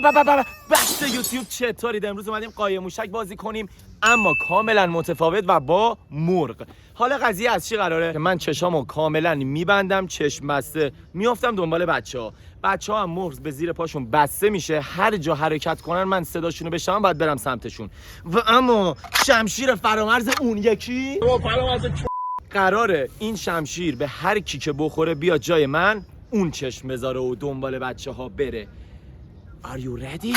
بحث یوتیوب چطورید؟ امروز اومدیم قایم موشک بازی کنیم اما کاملا متفاوت و با مرغ. حالا قضیه از چی قراره؟ من چشامو کاملا میبندم، چشم بسته میافتم دنبال بچه‌ها هم مرغ به زیر پاشون بسته میشه، هر جا حرکت کنن من صداشونو بشنوم باید برم سمتشون. و اما شمشیر فرامرز اون یکی قراره این شمشیر به هر کی که بخوره بیاد جای من اون چشم بذاره و دنبال بچه‌ها بره. Are you ready؟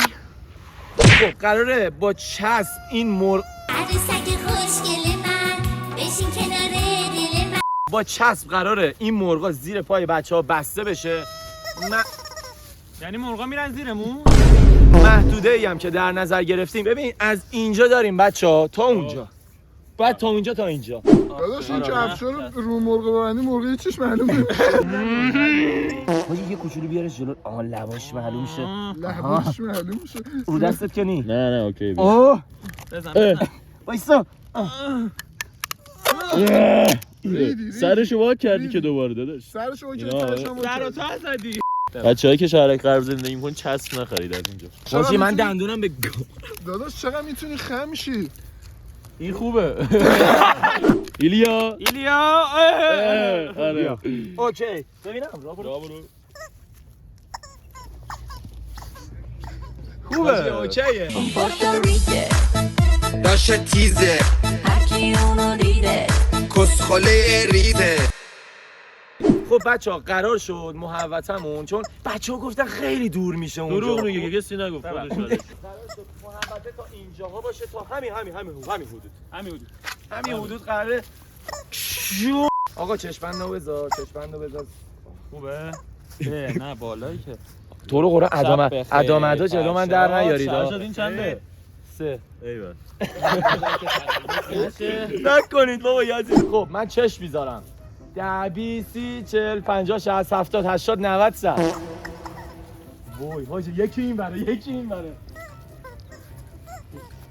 خب قراره با چسب این مرغ با چسب قراره این مرغا زیر پای بچه‌ها بسته بشه. یعنی مرغا میرن زیرمون؟ محدوده‌ای هم که در نظر گرفتیم. ببین از اینجا داریم بچه‌ها تا اونجا. بعد تا اونجا تا اینجا. داداش این کفشا رو مرغ ببندی مرغ چیش معلوم نمیشه. حاجی یه کوچولو بیاره جلو. لباش معلوم شه. لباش معلوم شه. رو دستت که نی؟ نه اوکی. بزن. وایسا. سرشو وا کردی که دوباره داداش. سرشو وا کردی. سرو تا زدی. بچه‌هایی که شهرک قرار زندگی می‌کنن چسب نخرید از اینجا. حاجی من دندونم به داداش چقدر میتونی خم شی؟ این خوبه. ایلیا آره اوکی ببینم برو خوبه اوکیه داشه تیزه هرکی اونو دیده کسخله ریده. خب بچه‌ها قرار شد محوطمون، چون بچه‌ها گفتن خیلی دور میشه اونجا. دروغ میگه کسی نگفت خودش. قرار شد محوطه تا اینجاها باشه، تا همین حدود قراره. آقا چشمندو بذار خوبه؟ نه بالایی که تو رو قرآن ادامه جلو من در نیارید. این چنده؟ 3 ایول. نکنید بابا یزید. خب من چشم میذارم 10 20 30 40 50 60 70 80 90 100. وای حاجی یکی این بره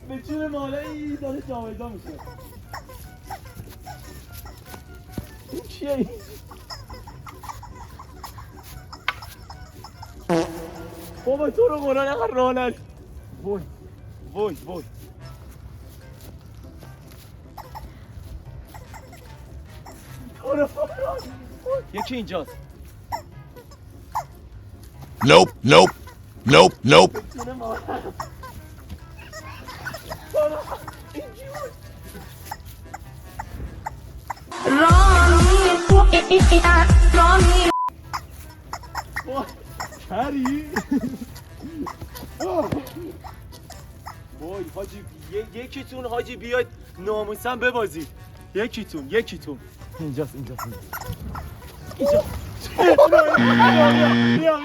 به چون مالایی داره جاویدا میشه. این چیه این؟ بابا تو رو قرآن اقل رانت. وای یکی اینجاست. Nope. کری؟ وای حاجی یکیتون حاجی بیاید ناموسم ببازید. یکیتون اینجاست. بیا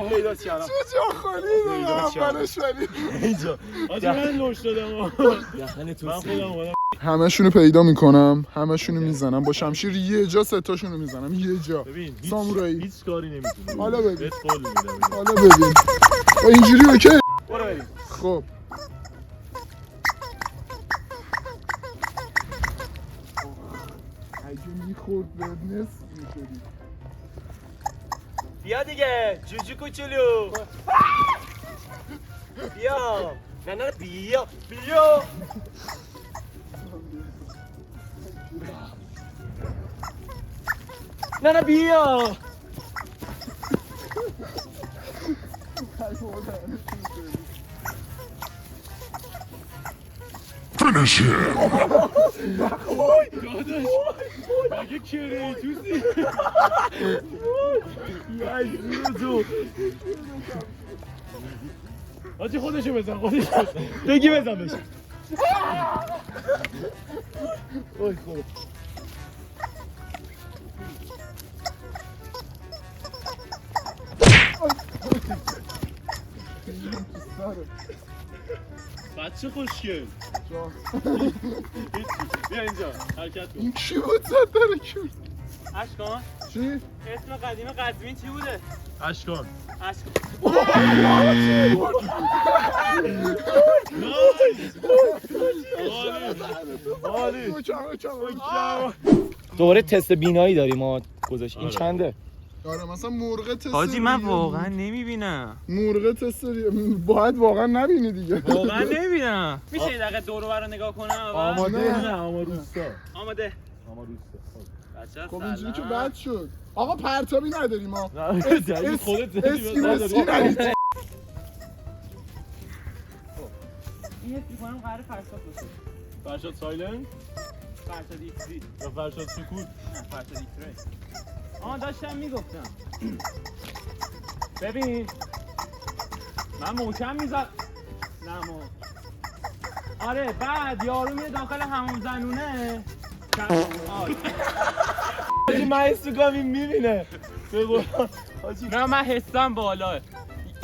پیداش کردم. چه جا خالی دادم اولش ولی اینجا آجی من لوش دادم. یخنه تو من خودم اومدم. همشونو پیدا میکنم، همشونو میزنم با شمشیر، یه جا ستاشونو میزنم یه جا. ببین سامورایی هیچ کاری نمیتونی. حالا ببین بهت قول میدم. حالا ببین اینجوری اوکی. برو بریم. خب اگه میخورد به نصف میشدی. بیا دیگه جوجو کوچولو بیا. نه بیا نه بیا. Finish him. مگه کریتوسی؟ یزیدو آجی خودشو بزن بگی بزن بشه. اوی خود بچه خوشگل. بیا اینجا حرکت کن. این کی بود زد داره کیون؟ اشکان چی؟ اسم قدیم قزوین چی بوده؟ اشکان. دوباره تست بینایی داریم ما گذاشت. این چنده؟ آره مثلا مرغ تست حاجی من ریه. واقعا نمیبینم. مرغ تست ریه. باید واقعا نبینی دیگه. واقعا نمیبینم. میشه یه دقیقه دور و بر رو نگاه کنم؟ آماده نه اما روستا. آماده. اما روستا. بچه خب اینجوری که بد شد. آقا پرتابی نداریم ما. نه خودت اسکی نداریم. این حس می‌کنم قراره فرشاد باشه. فرشاد سایلنت فرشاد ایکسی. یا فرشاد سکوت؟ نه فرشاد ایکس ری. داشتم میگفتم. ببین من محکم میزد. نه آره بعد یارو میره داخل حمام زنونه. حاجی من حس می‌کنم این میبینه. بگو. نه من حسم بالاه.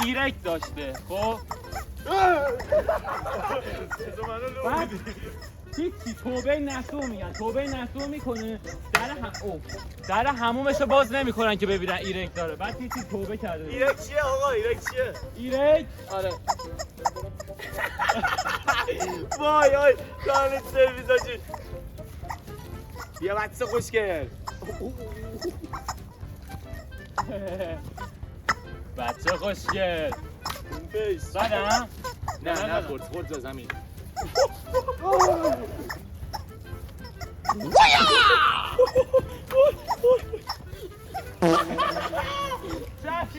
ایرک داشته خب بعد هیچی توبه نسو میگن توبه نسو میکنه در همومش رو باز نمیکنن که ببینن ایرک داره بعد هیچی توبه کرده ایرک چیه آقا ایرک چیه؟ ایرک آره وای وای دهنت سرویس آجی بیا بچه خوشگل بچه خوشگل بیس بعدم نه خورد به زمین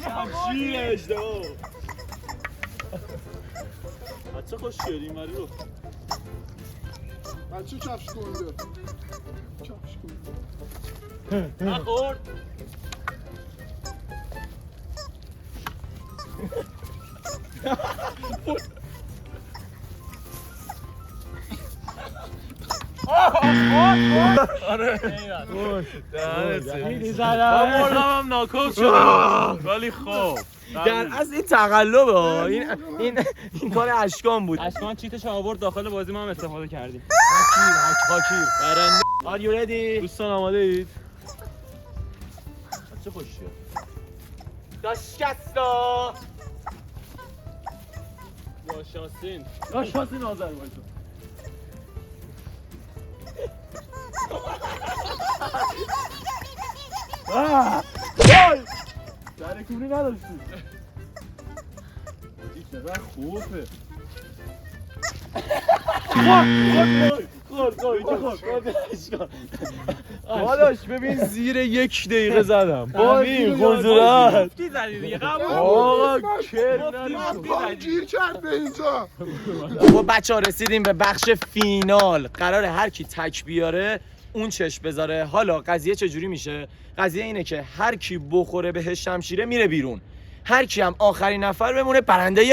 شمشیر اجدها بچه خوشگل این مری رو بچه کفش کنده. کفش کنده. نخورد مرغم هم ناکوت شد ولی خب در از این تقلبه این کار اشکان بود اشکان چیتش آورد داخل بازی ما هم استفاده کردیم حاکی برنده Are you ready? دوستان آماده اید؟ بچه خوشگل داشکستا شانسین آذر بایدو درکونی نداشتی چقدر خوبه داداش ببین زیر 1 دقیقه زدم همین قدرت مفتی زدی دیگه آقا گیر کرد به اینجا. خب بچه‌ها رسیدیم به بخش فینال قراره هر کی تک بیاره اون چشم بذاره حالا قضیه چجوری میشه قضیه اینه که هر کی بخوره به شمشیره میره بیرون هر کی هم آخرین نفر بمونه برنده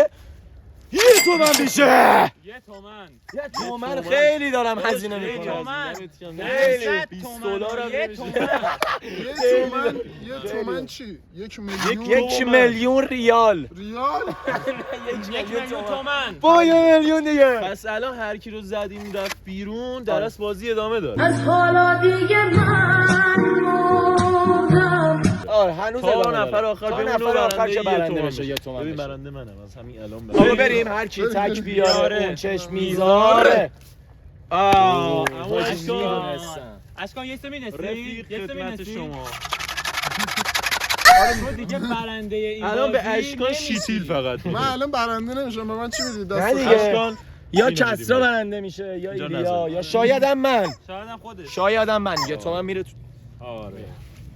1 تومن میشه یه تومن 1 تومن خیلی دارم هزینه یه میکنم تومن خیلی 20 دلار هم یه نمیشه. تومن یه تومن چی؟ 1 میلیون 1 میلیون ریال ریال؟ 1 میلیون تومن با 1 میلیون دیگه پس الان هر کی رو زدیم رفت بیرون درست بازی ادامه داره از حالا دیگه من مردم آره هنوز تا ادامه نفر داره. آخر تا بمونه نفر آخر که برنده برنده یه بشه 1 تومن ببین بشه. برنده منم از همین الان آقا بریم هر کی تک بیاره اون چشم میذاره اما حاجی اشکان میدونستم اشکان یه سه رفیق می‌نسی خدمت شما تو دیگه برنده این الان به بازی اشکان نمی‌شی. شیتیل فقط من الان برنده نمیشم به من چی میدید نه دست دیگه. اشکان یا اینو کسرا می‌دیم. برنده میشه یا اینجا ایلیا نذار. یا شاید هم من شاید هم خودش شایدم 1 تومن میره تو آره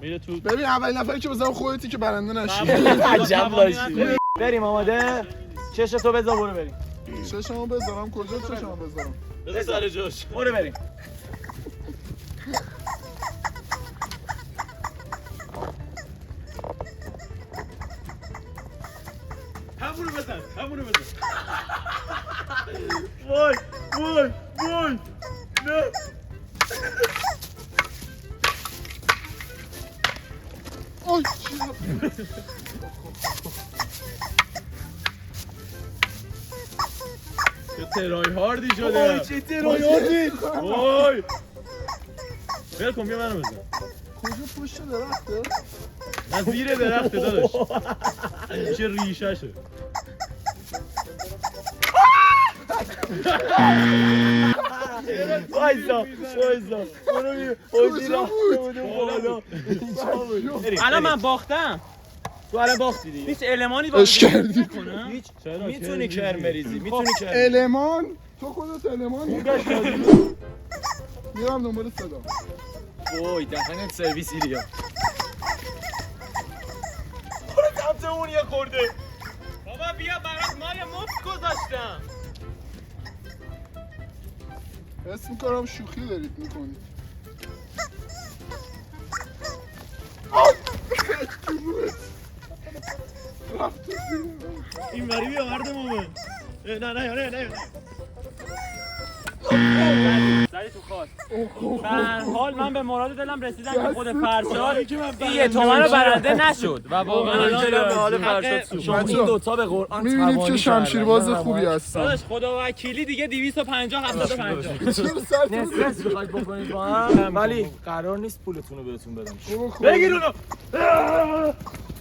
میره تو ببین اول نفری که بزنم خودتی که برنده نشی. عجب باشی بریم آماده چشتو بذار برو بریم چشمو بذارم کجا چشمو بذارم؟ بذار سر جاش برو بریم همونو بزن وای نه آی چه ترای هاردی شده چه ترایاتی وای ول کن بیا منو بزن کجا پشت درخته؟ نه زیر درخته داداش میشه ریشه شه وایسا الان من باختم. تو الان باختی دیگه. هیچ المانی اش بازی کردی. نکنم. هیچ میتونی کرم بریزی میتونی کرم المان تو خودت المان میرم دنبال صدا. وای دهنت سرویس ایریا برو سمت اون یه خورده. بابا بیا برات مال مفت گذاشتم. حس میکنم شوخی دارید میکنید. این وری بیا مرد مومن. نه سری تو خواست. به هر حال من به مراد دلم رسیدم که خود فرشاد یه تومن رو برنده نشد و واقعا الان به حال حق فرشاد شما بچه‌ها، این دوتا به قرآن میبینید توانی که شمشیرباز کردن. خوبی هستم. داداش خدا وکیلی دیگه 250 750. چرا سر تو نصف بخواید بکنید با هم ولی قرار نیست پولتون رو بهتون بدم. بگیر اونو